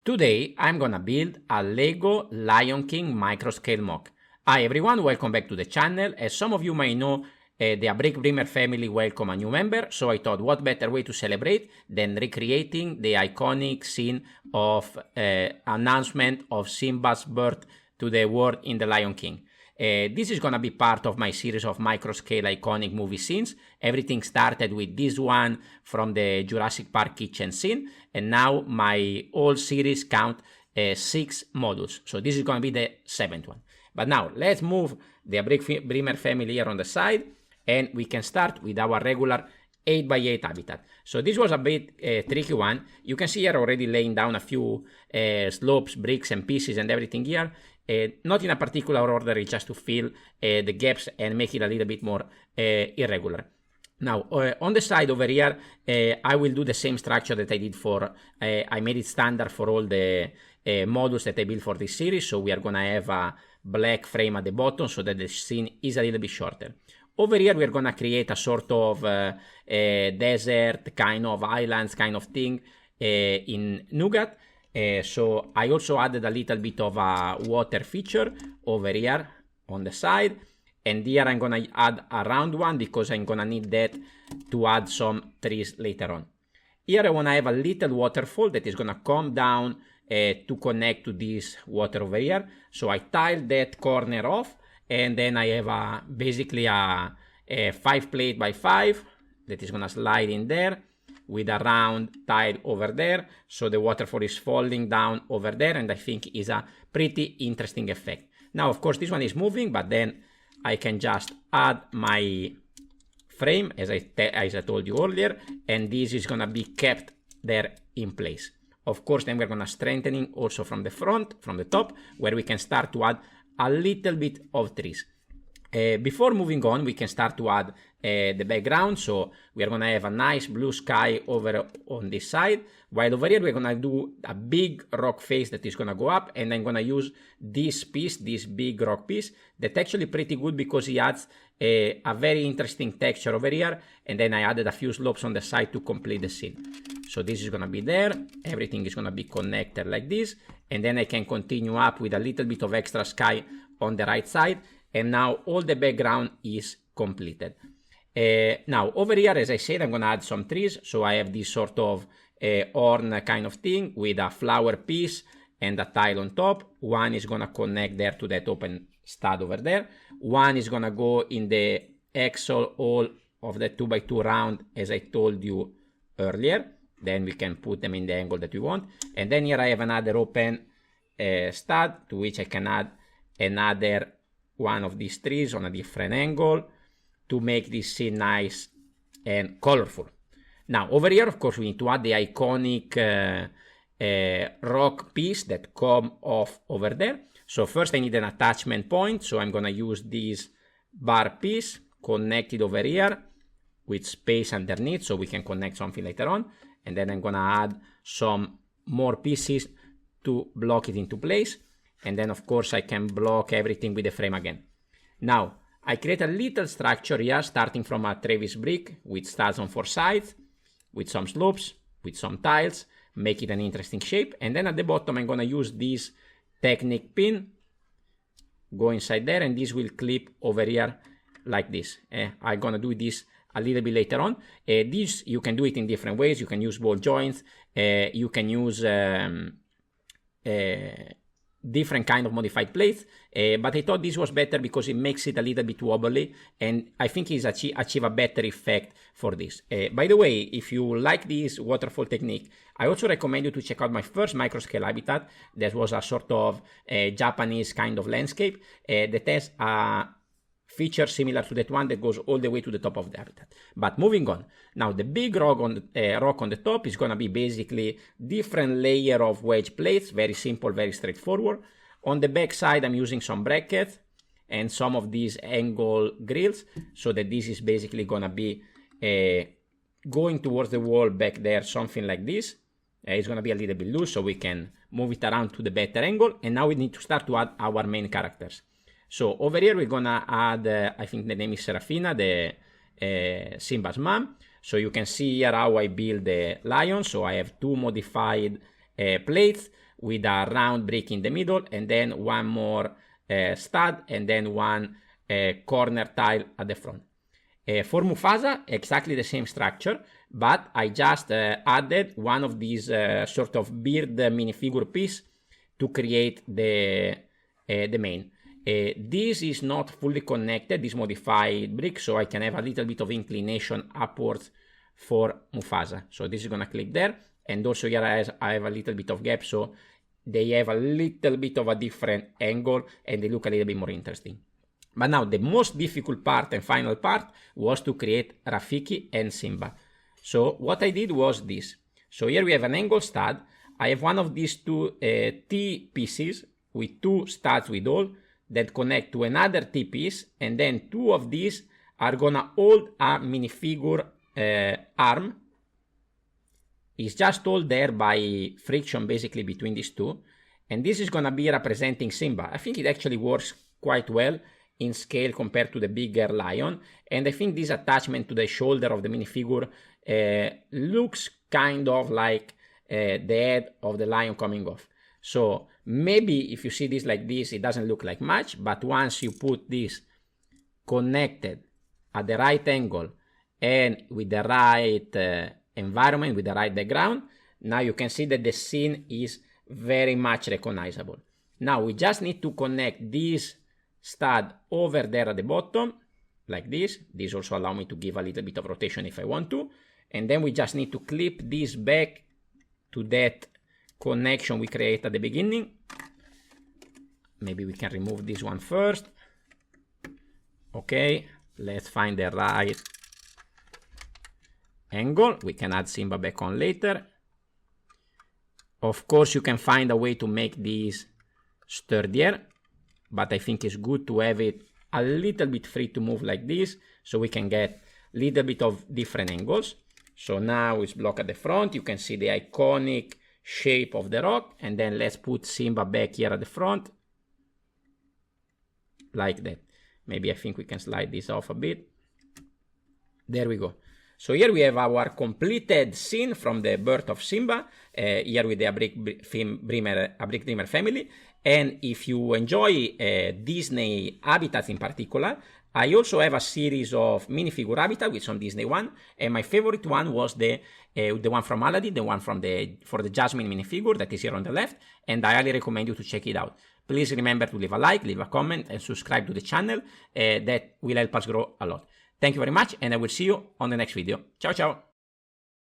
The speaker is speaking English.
Today I'm gonna build a Lego Lion King microscale mock. Hi everyone, welcome back to the channel. As some of you may know, the Brickbreamer family welcome a new member, so I thought what better way to celebrate than recreating the iconic scene of announcement of Simba's birth to the world in The Lion King. This is gonna be part of my series of microscale iconic movie scenes. Everything started with this one from the Jurassic Park kitchen scene, and now my whole series count 6 modules. So this is gonna be the 7th one. But now let's move the Brickbreamer family here on the side, and we can start with our regular 8x8 habitat. So this was a bit tricky one. You can see here already laying down a few slopes, bricks and pieces and everything here. Not in a particular order, it's just to fill the gaps and make it a little bit more irregular. Now, on the side over here, I will do the same structure that I did for, I made it standard for all the modules that I built for this series. So we are going to have a black frame at the bottom so that the scene is a little bit shorter. Over here, we're going to create a sort of desert, kind of islands kind of thing in Nougat. So I also added a little bit of a water feature over here on the side, and here I'm gonna add a round one because I'm gonna need that to add some trees later on. Here I wanna have a little waterfall that is gonna come down to connect to this water over here. So I tiled that corner off, and then I have basically a 5 plate by 5 that is gonna slide in there with a round tile over there, so the waterfall is falling down over there, and I think is a pretty interesting effect. Now, of course, this one is moving, but then I can just add my frame, as I told you earlier, and this is gonna be kept there in place. Of course, then we're gonna strengthening also from the front, from the top, where we can start to add a little bit of trees. Before moving on, we can start to add the background. So we are going to have a nice blue sky over on this side, while over here we're going to do a big rock face that is going to go up, and I'm going to use this piece, this big rock piece, that's actually pretty good because it adds a very interesting texture over here, and then I added a few slopes on the side to complete the scene. So this is going to be there, everything is going to be connected like this, and then I can continue up with a little bit of extra sky on the right side. And now all the background is completed. Now over here, as I said, I'm gonna add some trees. So I have this sort of horn kind of thing with a flower piece and a tile on top. One is gonna connect there to that open stud over there. One is gonna go in the axle hole of the 2x2 round, as I told you earlier. Then we can put them in the angle that we want. And then here I have another open stud to which I can add another one of these trees on a different angle to make this scene nice and colorful. Now over here, of course, we need to add the iconic rock piece that come off over there. So first I need an attachment point, so I'm gonna use this bar piece connected over here with space underneath so we can connect something later on, and then I'm gonna add some more pieces to block it into place. And then, of course, I can block everything with the frame again. Now, I create a little structure here, starting from a Travis brick with studs on 4 sides, with some slopes, with some tiles, make it an interesting shape. And then at the bottom, I'm going to use this Technic pin, go inside there, and this will clip over here like this. I'm going to do this a little bit later on. This, you can do it in different ways. You can use ball joints. You can use different kind of modified plates, but I thought this was better because it makes it a little bit wobbly, and I think it's achieve a better effect for this. By the way, if you like this waterfall technique, I also recommend you to check out my first microscale habitat. That was a sort of Japanese kind of landscape that has a feature similar to that one that goes all the way to the top of the habitat. But moving on, now the big rock on the top is going to be basically different layer of wedge plates, very simple, very straightforward. On the back side, I'm using some brackets and some of these angle grills, so that this is basically going to be going towards the wall back there, something like this. It's going to be a little bit loose, so we can move it around to the better angle. And now we need to start to add our main characters. So over here, we're gonna add, I think the name is Serafina, the Simba's mom. So you can see here how I build the lion. So I have 2 modified plates. with a round brick in the middle, and then one more stud, and then one corner tile at the front. For Mufasa, exactly the same structure, but I just added one of these sort of beard minifigure piece to create the main. This is not fully connected, this modified brick, so I can have a little bit of inclination upwards for Mufasa. So this is gonna click there, and also here I have a little bit of gap, so they have a little bit of a different angle and they look a little bit more interesting. But now the most difficult part and final part was to create Rafiki and Simba. So what I did was this. So here we have an angle stud. I have one of these two T pieces with two studs with hole that connect to another T piece, and then two of these are gonna hold a minifigure arm. It's just all there by friction basically between these two, and this is gonna be representing Simba. I think it actually works quite well in scale compared to the bigger lion, and I think this attachment to the shoulder of the minifigure looks kind of like the head of the lion coming off. So maybe if you see this like this, it doesn't look like much, but once you put this connected at the right angle and with the right environment, with the right background, now you can see that the scene is very much recognizable. Now we just need to connect this stud over there at the bottom, like this. This also allows me to give a little bit of rotation if I want to. And then we just need to clip this back to that connection we create at the beginning. Maybe we can remove this one first. Okay, let's find the right angle. We can add Simba back on later. Of course, you can find a way to make this sturdier, but I think it's good to have it a little bit free to move like this, so we can get a little bit of different angles. So now it's blocked at the front. You can see the iconic shape of the rock, and then let's put Simba back here at the front, like that. Maybe I think we can slide this off a bit. There we go. So here we have our completed scene from the birth of Simba, here with the A Brick Dreamer family. And if you enjoy Disney habitats in particular, I also have a series of minifigure habitat with some Disney one, and my favorite one was the one from Aladdin, the one for the Jasmine minifigure that is here on the left, and I highly recommend you to check it out. Please remember to leave a like, leave a comment, and subscribe to the channel. That will help us grow a lot. Thank you very much, and I will see you on the next video. Ciao, ciao!